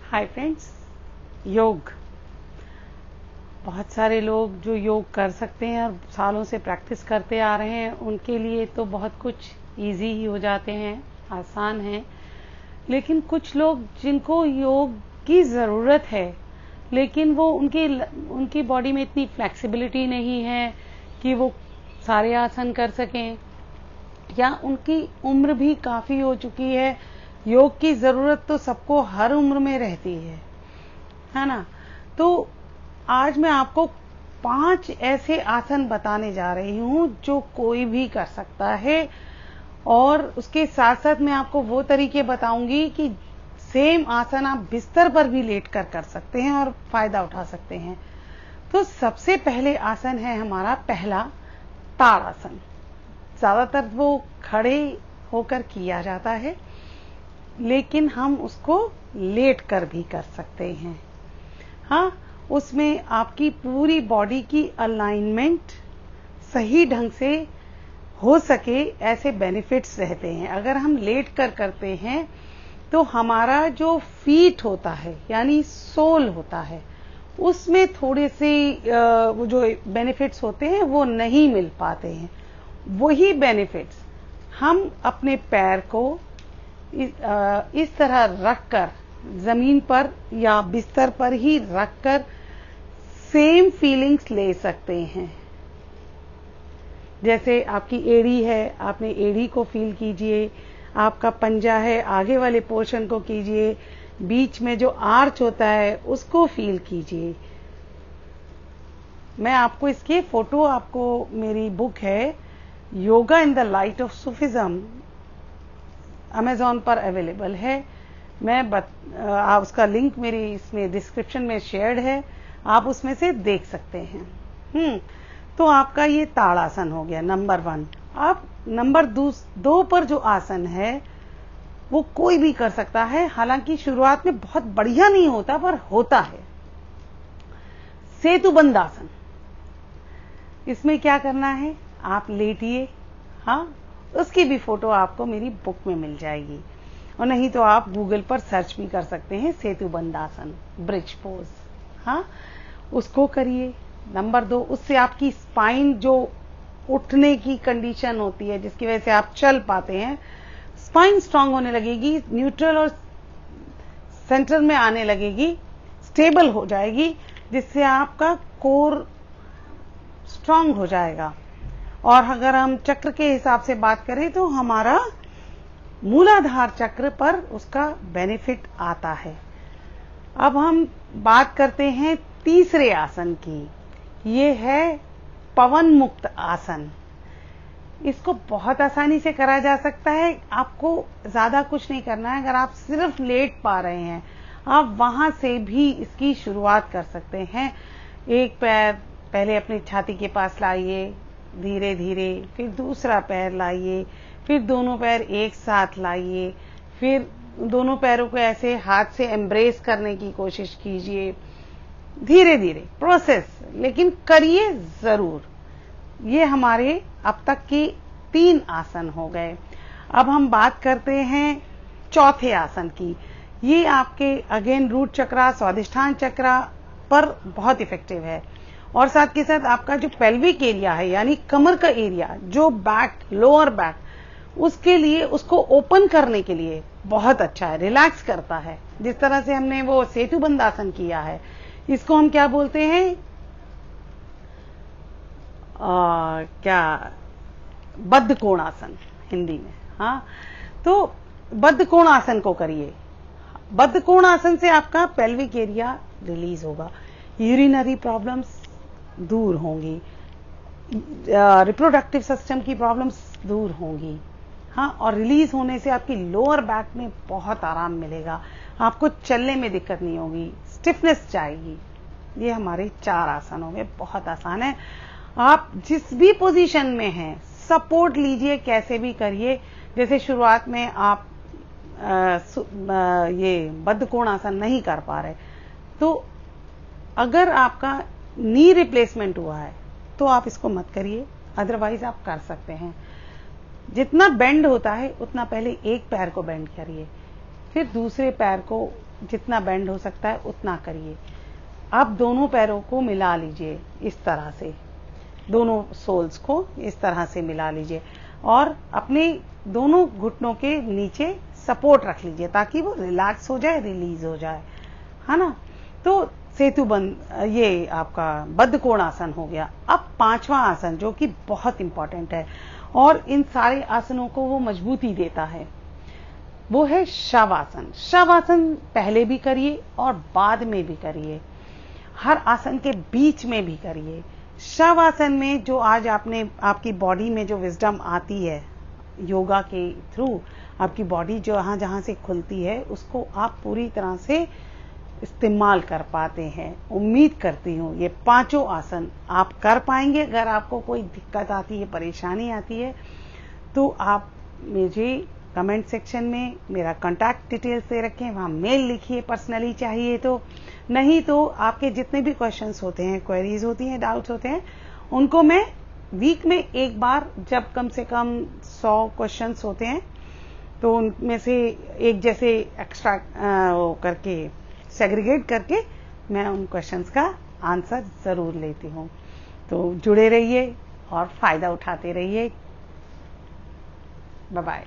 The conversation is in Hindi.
हाय फ्रेंड्स, योग। बहुत सारे लोग जो योग कर सकते हैं और सालों से प्रैक्टिस करते आ रहे हैं, उनके लिए तो बहुत कुछ इजी ही हो जाते हैं, आसान है। लेकिन कुछ लोग जिनको योग की ज़रूरत है, लेकिन वो उनकी बॉडी में इतनी फ्लेक्सिबिलिटी नहीं है कि वो सारे आसन कर सकें, या उनकी उम्र भी काफ़ी हो चुकी है। योग की ज़रूरत तो सबको हर उम्र में रहती है ना। तो आज मैं आपको 5 ऐसे आसन बताने जा रही हूं जो कोई भी कर सकता है, और उसके साथ साथ मैं आपको वो तरीके बताऊंगी कि सेम आसन आप बिस्तर पर भी लेट कर सकते हैं और फायदा उठा सकते हैं। तो सबसे पहले आसन है हमारा पहला, ताड़ासन। ज्यादातर वो खड़े होकर किया जाता है, लेकिन हम उसको लेट कर भी कर सकते हैं। हाँ, उसमें आपकी पूरी बॉडी की अलाइनमेंट सही ढंग से हो सके, ऐसे बेनिफिट्स रहते हैं। अगर हम लेट कर करते हैं तो हमारा जो फीट होता है, यानी सोल होता है, उसमें थोड़े से वो जो बेनिफिट्स होते हैं वो नहीं मिल पाते हैं। वही बेनिफिट्स हम अपने पैर को इस तरह रखकर, जमीन पर या बिस्तर पर ही रखकर सेम फीलिंग्स ले सकते हैं। जैसे आपकी एड़ी है, आपने एड़ी को फील कीजिए। आपका पंजा है, आगे वाले पोर्शन को कीजिए। बीच में जो आर्च होता है उसको फील कीजिए। मैं आपको इसके फोटो, आपको मेरी बुक है yoga in the light of Sufism, Amazon पर अवेलेबल है। उसका लिंक मेरी इसमें डिस्क्रिप्शन में शेयर्ड है, आप उसमें से देख सकते हैं। तो आपका ये ताड़ासन हो गया नंबर 1। अब नंबर 2 पर जो आसन है वो कोई भी कर सकता है। हालांकि शुरुआत में बहुत बढ़िया नहीं होता, पर होता है। सेतुबंध आसन। इसमें क्या करना है, आप लेटिए। हाँ, उसकी भी फोटो आपको मेरी बुक में मिल जाएगी, और नहीं तो आप गूगल पर सर्च भी कर सकते हैं सेतुबंध आसन, ब्रिज पोज। हाँ, उसको करिए। नंबर 2, उससे आपकी स्पाइन, जो उठने की कंडीशन होती है जिसकी वजह से आप चल पाते हैं, स्पाइन स्ट्रांग होने लगेगी, न्यूट्रल और सेंटर में आने लगेगी, स्टेबल हो जाएगी, जिससे आपका कोर स्ट्रांग हो जाएगा। और अगर हम चक्र के हिसाब से बात करें तो हमारा मूलाधार चक्र पर उसका बेनिफिट आता है। अब हम बात करते हैं तीसरे आसन की। ये है पवन मुक्त आसन। इसको बहुत आसानी से करा जा सकता है। आपको ज्यादा कुछ नहीं करना है। अगर आप सिर्फ लेट पा रहे हैं, आप वहां से भी इसकी शुरुआत कर सकते हैं। एक पैर पहले अपनी छाती के पास लाइए, धीरे धीरे, फिर दूसरा पैर लाइए, फिर दोनों पैर एक साथ लाइए, फिर दोनों पैरों को ऐसे हाथ से एम्ब्रेस करने की कोशिश कीजिए। धीरे धीरे प्रोसेस, लेकिन करिए जरूर। ये हमारे अब तक के 3 आसन हो गए। अब हम बात करते हैं चौथे आसन की। ये आपके अगेन रूट चक्रा, स्वादिष्ठान चक्रा पर बहुत इफेक्टिव है, और साथ के साथ आपका जो पेल्विक एरिया है, यानी कमर का एरिया, जो बैक, लोअर बैक, उसके लिए, उसको ओपन करने के लिए बहुत अच्छा है, रिलैक्स करता है। जिस तरह से हमने वो सेतुबंध आसन किया है, इसको हम क्या बोलते हैं, बद्ध कोणासन हिंदी में। हाँ, तो बद्ध कोणासन को करिए। बद्ध कोणासन से आपका पेल्विक एरिया रिलीज होगा, यूरिनरी प्रॉब्लम्स दूर होंगी, रिप्रोडक्टिव सिस्टम की प्रॉब्लम्स दूर होंगी। हाँ, और रिलीज होने से आपकी लोअर बैक में बहुत आराम मिलेगा, आपको चलने में दिक्कत नहीं होगी, स्टिफनेस जाएगी। ये हमारे 4 आसन हो गए, बहुत आसान है। आप जिस भी पोजीशन में हैं, सपोर्ट लीजिए, कैसे भी करिए। जैसे शुरुआत में आप ये बद्ध कोणासन नहीं कर पा रहे, तो अगर आपका नी रिप्लेसमेंट हुआ है तो आप इसको मत करिए, अदरवाइज आप कर सकते हैं। जितना बेंड होता है उतना पहले एक पैर को बेंड करिए, फिर दूसरे पैर को जितना बेंड हो सकता है उतना करिए। अब दोनों पैरों को मिला लीजिए इस तरह से, दोनों सोल्स को इस तरह से मिला लीजिए और अपने दोनों घुटनों के नीचे सपोर्ट रख लीजिए ताकि वो रिलैक्स हो जाए, रिलीज हो जाए, है ना। तो सेतु बंद, ये आपका बद्ध कोणासन हो गया। अब पांचवा आसन जो कि बहुत इंपॉर्टेंट है और इन सारे आसनों को वो मजबूती देता है, वो है शवासन। शवासन पहले भी करिए और बाद में भी करिए, हर आसन के बीच में भी करिए। शवासन में जो आज आपकी बॉडी में जो विजडम आती है योगा के थ्रू, आपकी बॉडी जहां जहां से खुलती है उसको आप पूरी तरह से इस्तेमाल कर पाते हैं। उम्मीद करती हूँ ये पांचों आसन आप कर पाएंगे। अगर आपको कोई दिक्कत आती है, परेशानी आती है, तो आप मुझे कमेंट सेक्शन में मेरा कॉन्टैक्ट डिटेल्स दे रखें, वहां मेल लिखिए पर्सनली चाहिए तो, नहीं तो आपके जितने भी क्वेश्चंस होते हैं, क्वेरीज होती हैं, डाउट्स होते हैं, उनको मैं वीक में एक बार, जब कम से कम 100 क्वेश्चंस होते हैं तो उनमें से एक जैसे एक्स्ट्रा करके सेग्रीगेट करके मैं उन क्वेश्चंस का आंसर जरूर लेती हूँ। तो जुड़े रहिए और फायदा उठाते रहिए। Bye bye.